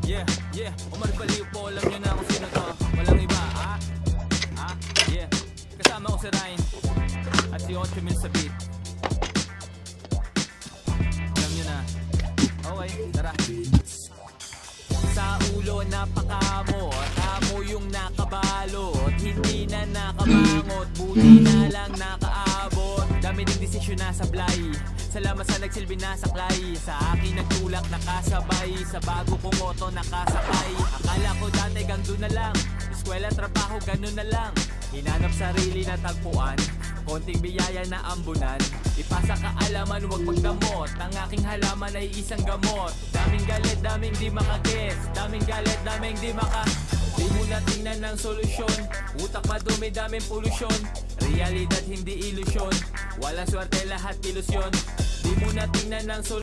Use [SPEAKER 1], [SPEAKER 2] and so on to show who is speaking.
[SPEAKER 1] Yeah. Umarbaliw po, alam nyo na kung sino to. Walang iba, yeah. Kasama ko si Ryan at si 8 mil sa beat. Alam nyo na. Okay, tara. Sa ulo napakamot, amo yung nakabalot, hindi na nakabangot, buti na lang nakaabot. Dami din desisyon na sablay, salamat sa nagsilbi na saklay. Sa akin nagtulak nakasabay, sa bago kong moto nakasakay. Akala ko dati gandun na lang, eskwela trabaho ganun na lang. Hinanap sarili na tagpuan, konting biyaya na ambunan. Ipasa kaalaman, huwag magdamot, ang aking halaman ay isang gamot. Daming galit, daming di makagets, daming galit, daming di maka. Di mo na tingnan ng solusyon, utak madumi, daming polusyon. Realidad hindi ilusyon, walang swerte lahat ilusyon. Di mo na tingnan ng solusyon.